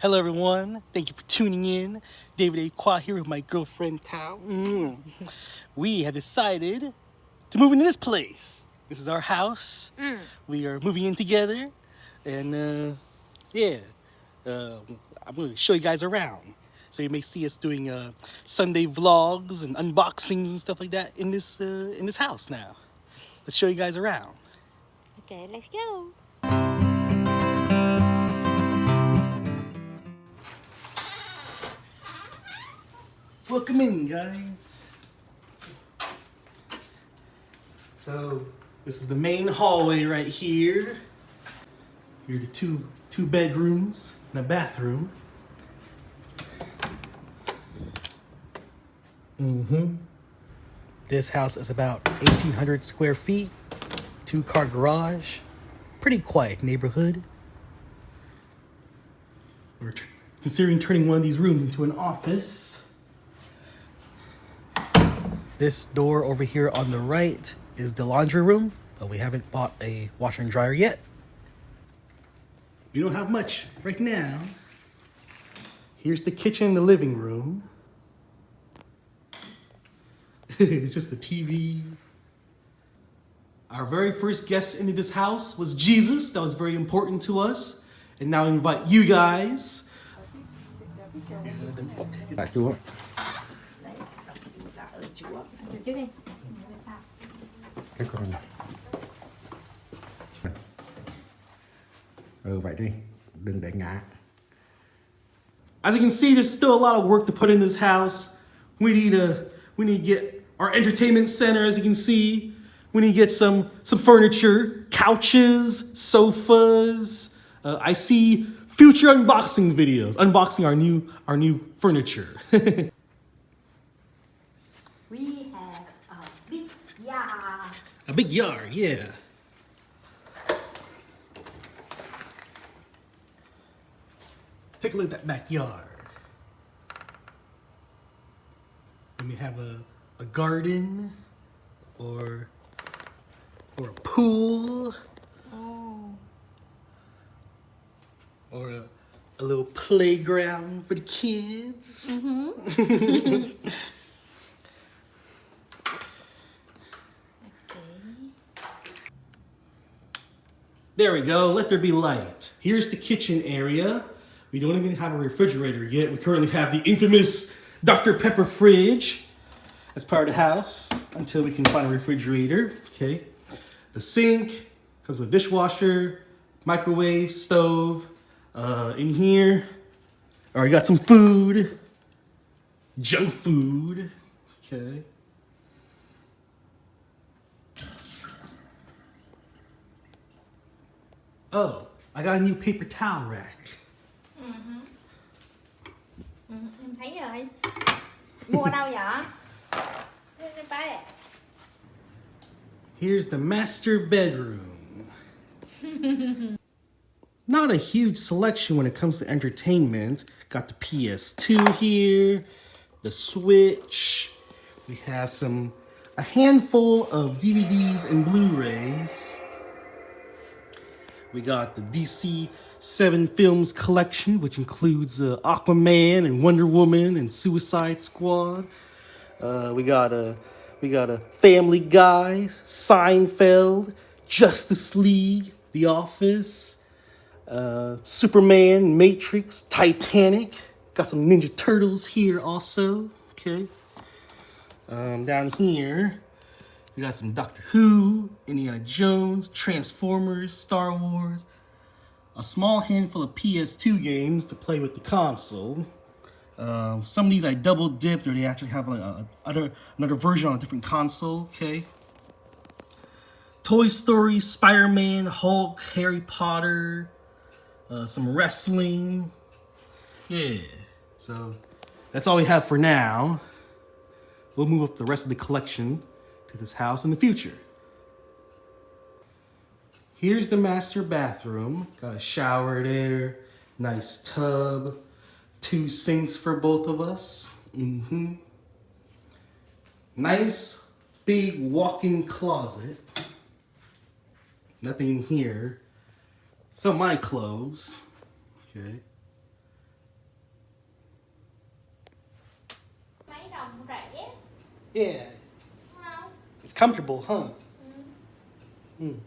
Hello everyone, thank you for tuning in. Davidakhoa here with my girlfriend Tao. We have decided to move into this place. This is our house. We are moving in together, and I'm going to show you guys around. So you may see us doing Sunday vlogs and unboxings and stuff like that in this house now. Let's show you guys around. Okay, let's go. Welcome in, guys. So this is the main hallway right here. Here are the two bedrooms and a bathroom. This house is about 1,800 square feet, 2-car garage, pretty quiet neighborhood. We're considering turning one of these rooms into an office. This door over here on the right is the laundry room, but we haven't bought a washer and dryer yet. We don't have much right now. Here's the kitchen and the living room. It's just a TV. Our very first guest into this house was Jesus. That was very important to us. And now I invite you guys. Tại Chúa. Trước đi. Cái con này. Vậy đi, đừng để ngã. As you can see, there's still a lot of work to put in this house. We need to get our entertainment center, as you can see. We need to get some furniture, couches, sofas. I see future unboxing videos, unboxing our new furniture. We have a big yard. A big yard, yeah. Take a look at that backyard. And we have a garden or a pool. Oh. Or a little playground for the kids. Okay. There we go, let there be light. Here's the kitchen area. We don't even have a refrigerator yet. We currently have the infamous Dr. Pepper fridge as part of the house until we can find a refrigerator. Okay. The sink comes with dishwasher, microwave, stove. In here, already got some food, junk food. Okay. Oh, I got a new paper towel rack. Em thấy rồi. Mua đâu vậy? Đây. Here's the master bedroom. Not a huge selection when it comes to entertainment. Got the PS2 here, the Switch. We have a handful of DVDs and Blu-rays. We got the DC 7 Films collection, which includes Aquaman and Wonder Woman and Suicide Squad. We got a Family Guy, Seinfeld, Justice League, The Office, Superman, Matrix, Titanic. Got some Ninja Turtles here also. Okay. Down here, we got some Doctor Who, Indiana Jones, Transformers, Star Wars. A small handful of PS2 games to play with the console. Some of these I double dipped, or they actually have like another version on a different console. Okay. Toy Story, Spider-Man, Hulk, Harry Potter, some wrestling. Yeah. So that's all we have for now. We'll move up the rest of the collection to this house in the future. Here's the master bathroom. Got a shower there, nice tub, 2 sinks for both of us. Nice big walk-in closet. Nothing in here. Some of my clothes. Okay. Yeah. It's comfortable, huh? Hmm.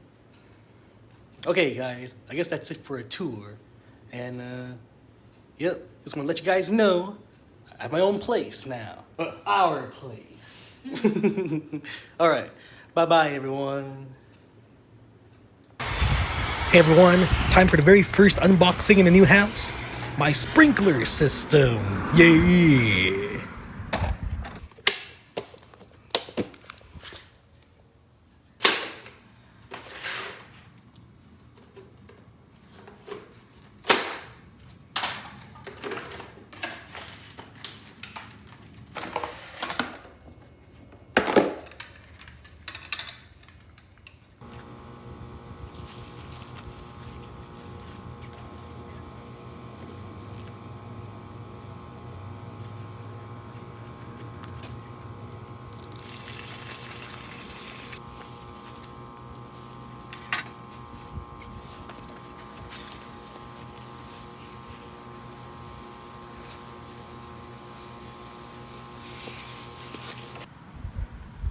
Okay, guys. I guess that's it for a tour. And, yep. Just want to let you guys know I have my own place now. Our place. All right. Bye-bye, everyone. Hey, everyone. Time for the very first unboxing in the new house. My sprinkler system. Yeah.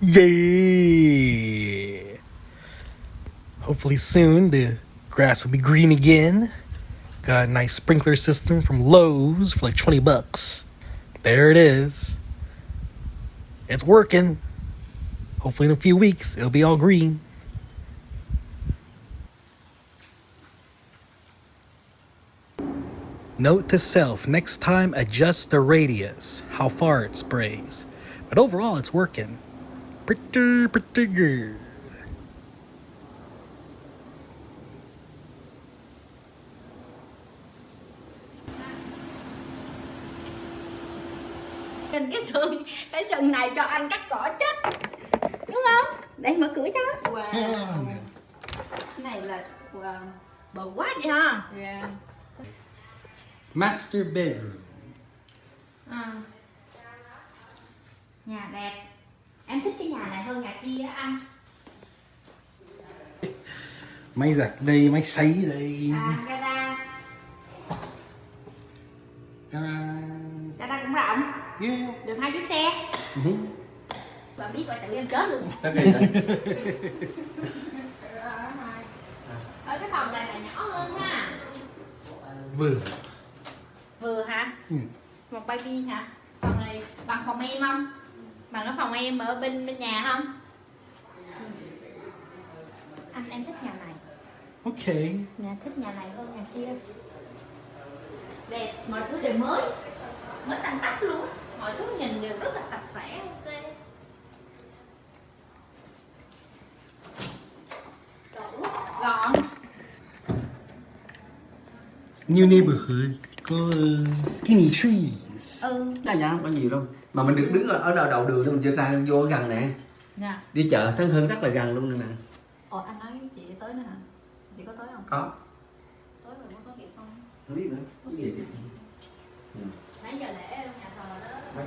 Yeah. Hopefully soon the grass will be green again. Got a nice sprinkler system from Lowe's for like $20. There it is. It's working. Hopefully in a few weeks it'll be all green. Note to self, next time adjust the radius, how far it sprays. But overall it's working. Pretty good. Nhìn cái sừng này cho anh cắt cỏ chết. Đúng không? Để mở cửa cho. Wow. Cái này là wow. Bự quá vậy ha. Yeah. Master bedroom. À. Nhà đẹp. Em thích cái nhà này hơn nhà kia á anh. Máy giặt đây, máy sấy đây. À, gara. Gara cũng rộng. Yeah. Được 2 chiếc xe. Bà biết bà tự em chết luôn. Tất cả vậy. Ở cái phòng này là nhỏ hơn ha. Vừa. Vừa hả? Phòng baby hả? Phòng này bằng phòng em không? Bằng cái phòng em ở bên nhà không? Anh em thích nhà này. Ok. Nhà thích nhà này hơn nhà kia. Đẹp, mọi thứ đều mới. Mới tanh tách luôn. Mọi thứ nhìn đều rất là sạch sẽ. Ok. Gọn. New neighborhood có skinny trees. Là nha, có nhiều đâu. Mà mình được đứng ở đầu đường đó, mình chưa ra vô gần nè. Nè. Đi chợ Thân Hưng rất là gần luôn nè. Ồ, anh nói chị tới nữa hả? Chị có tới không? Có. Tới rồi có kịp không? Không biết nữa. Cái gì? Mấy giờ lễ ở nhà thờ đó?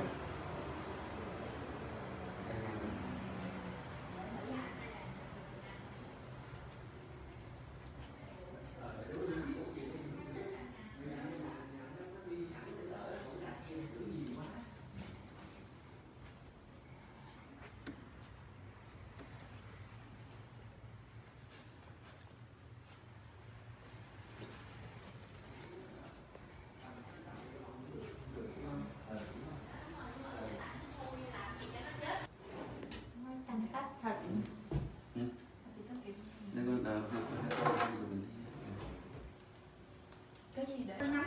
Cái gì để ngắm?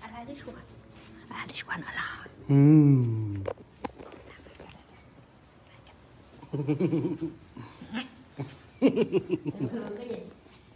Anh thấy this one. I this one a lot. Thường cái gì?